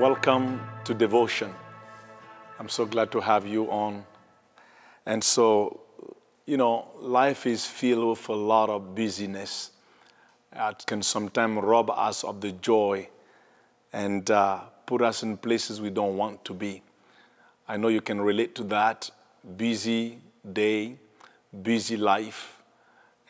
Welcome to Devotion. I'm so glad to have you on. And so, life is filled with a lot of busyness. It can sometimes rob us of the joy and put us in places we don't want to be. I know you can relate to that. Busy day, busy life,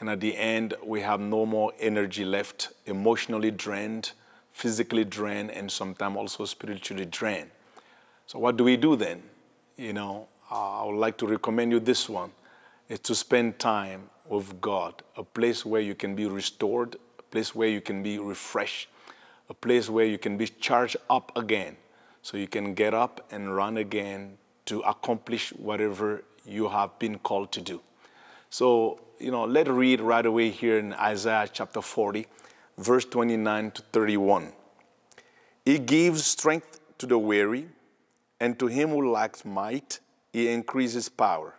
and at the end, we have no more energy left, emotionally drained, physically drained, and sometimes also spiritually drained. So what do we do then? I would like to recommend you this one, is to spend time with God, a place where you can be restored, a place where you can be refreshed, a place where you can be charged up again, so you can get up and run again to accomplish whatever you have been called to do. So, let's read right away here in Isaiah chapter 40, verse 29 to 31. He gives strength to the weary, and to him who lacks might, he increases power.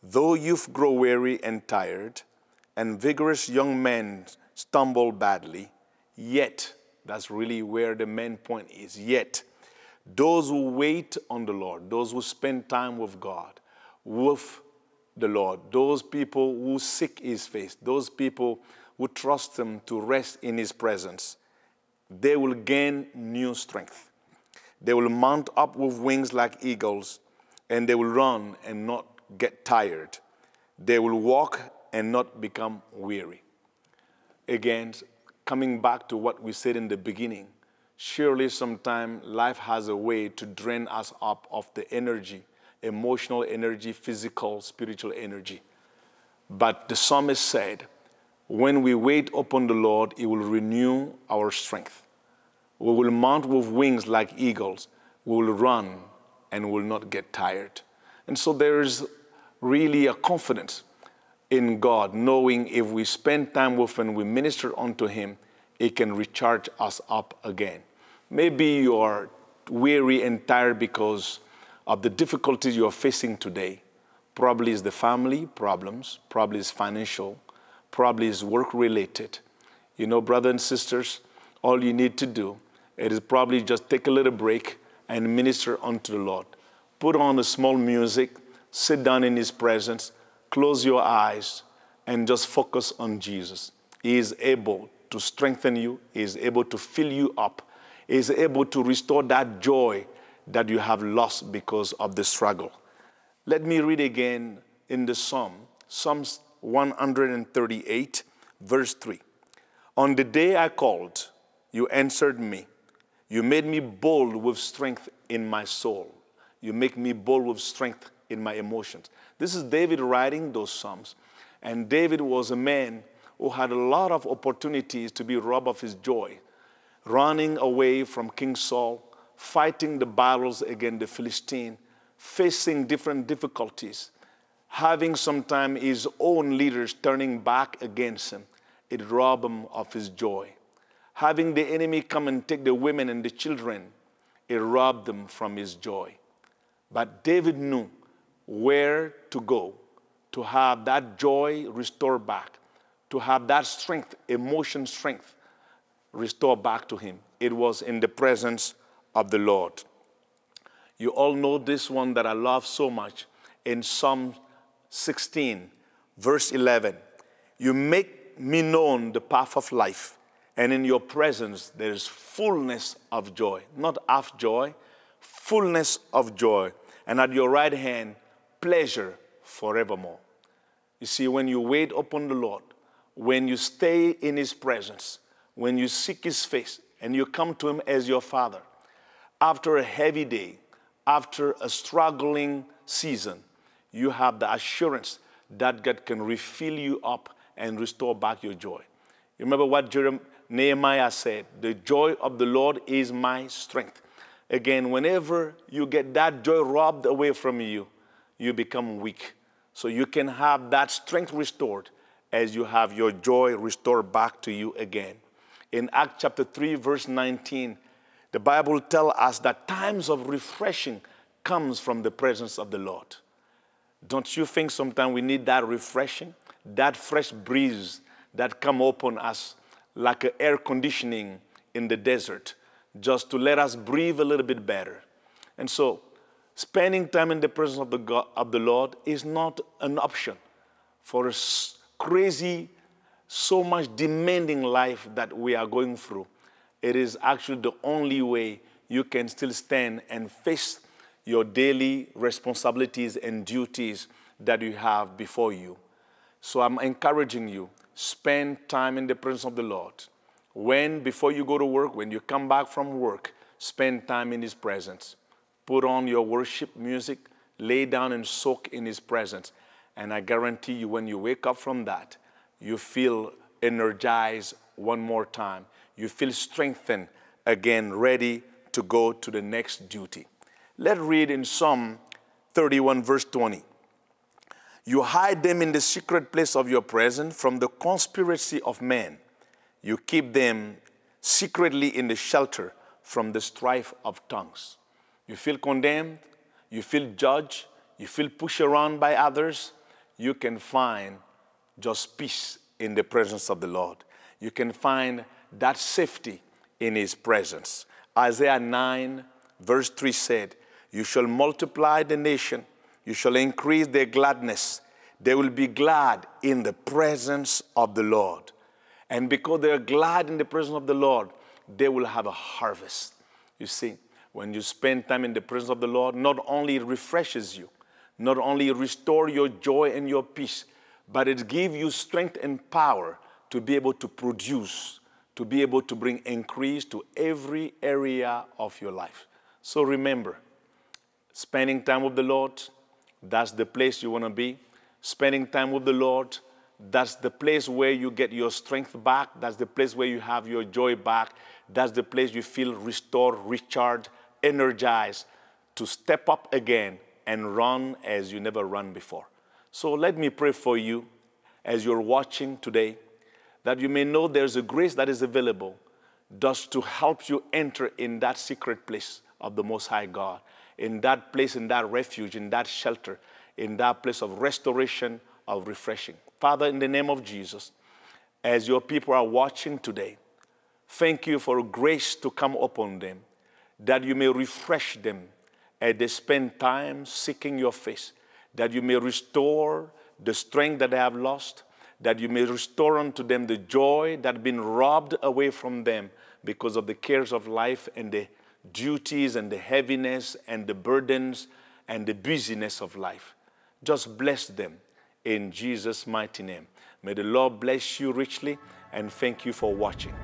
Though youth grow weary and tired, and vigorous young men stumble badly, yet, that's really where the main point is, yet, those who wait on the Lord, those who spend time with God, with the Lord, those people who seek His face, those people who trust Him to rest in His presence, they will gain new strength. They will mount up with wings like eagles, and they will run and not get tired. They will walk and not become weary. Again, coming back to what we said in the beginning, surely sometimes life has a way to drain us up of the energy, emotional energy, physical, spiritual energy. But the psalmist said, when we wait upon the Lord, He will renew our strength. We will mount with wings like eagles. We will run and will not get tired. And so there is really a confidence in God, knowing if we spend time with Him, we minister unto Him, He can recharge us up again. Maybe you are weary and tired because of the difficulties you are facing today. Probably it's the family problems, probably it's financial, probably it's work-related. Brothers and sisters, all you need to do is probably just take a little break and minister unto the Lord. Put on a small music, sit down in His presence, close your eyes, and just focus on Jesus. He is able to strengthen you. He is able to fill you up. He is able to restore that joy that you have lost because of the struggle. Let me read again in the Psalms 138, verse 3. On the day I called, you answered me. You made me bold with strength in my soul. You make me bold with strength in my emotions. This is David writing those Psalms. And David was a man who had a lot of opportunities to be robbed of his joy, running away from King Saul, fighting the battles against the Philistine, facing different difficulties, having sometimes his own leaders turning back against him. It robbed him of his joy. Having the enemy come and take the women and the children, it robbed them from his joy. But David knew where to go to have that joy restored back, to have that strength, emotion strength, restored back to him. It was in the presence of the Lord. You all know this one that I love so much in Psalm 16, verse 11. You make me known the path of life, and in your presence there is fullness of joy. Not half joy, fullness of joy. And at your right hand, pleasure forevermore. You see, when you wait upon the Lord, when you stay in His presence, when you seek His face, and you come to Him as your Father, after a heavy day, after a struggling season, you have the assurance that God can refill you up and restore back your joy. You remember what Nehemiah said, the joy of the Lord is my strength. Again, whenever you get that joy robbed away from you, you become weak. So you can have that strength restored as you have your joy restored back to you again. In Acts chapter 3, verse 19, the Bible tells us that times of refreshing comes from the presence of the Lord. Don't you think sometimes we need that refreshing, that fresh breeze that come upon us like air conditioning in the desert, just to let us breathe a little bit better. And so spending time in the presence of the Lord is not an option for a crazy, so much demanding life that we are going through. It is actually the only way you can still stand and face your daily responsibilities and duties that you have before you. So I'm encouraging you, spend time in the presence of the Lord. Before you go to work, when you come back from work, spend time in His presence. Put on your worship music, lay down and soak in His presence. And I guarantee you, when you wake up from that, you feel energized one more time. You feel strengthened again, ready to go to the next duty. Let's read in Psalm 31, verse 20. You hide them in the secret place of your presence from the conspiracy of men. You keep them secretly in the shelter from the strife of tongues. You feel condemned, you feel judged, you feel pushed around by others. You can find just peace in the presence of the Lord. You can find that safety in His presence. Isaiah 9, verse 3 said, you shall multiply the nation, you shall increase their gladness. They will be glad in the presence of the Lord. And because they are glad in the presence of the Lord, they will have a harvest. You see, when you spend time in the presence of the Lord, not only it refreshes you, not only restore your joy and your peace, but it gives you strength and power to be able to produce, to be able to bring increase to every area of your life. So remember, spending time with the Lord, that's the place you want to be. Spending time with the Lord, that's the place where you get your strength back. That's the place where you have your joy back. That's the place you feel restored, recharged, energized to step up again and run as you never run before. So let me pray for you as you're watching today, that you may know there's a grace that is available just to help you enter in that secret place of the Most High God, in that place, in that refuge, in that shelter, in that place of restoration, of refreshing. Father, in the name of Jesus, as your people are watching today, thank you for grace to come upon them, that you may refresh them as they spend time seeking your face, that you may restore the strength that they have lost, that you may restore unto them the joy that has been robbed away from them because of the cares of life and the duties and the heaviness and the burdens and the busyness of life. Just bless them in Jesus' mighty name. May the Lord bless you richly, and thank you for watching.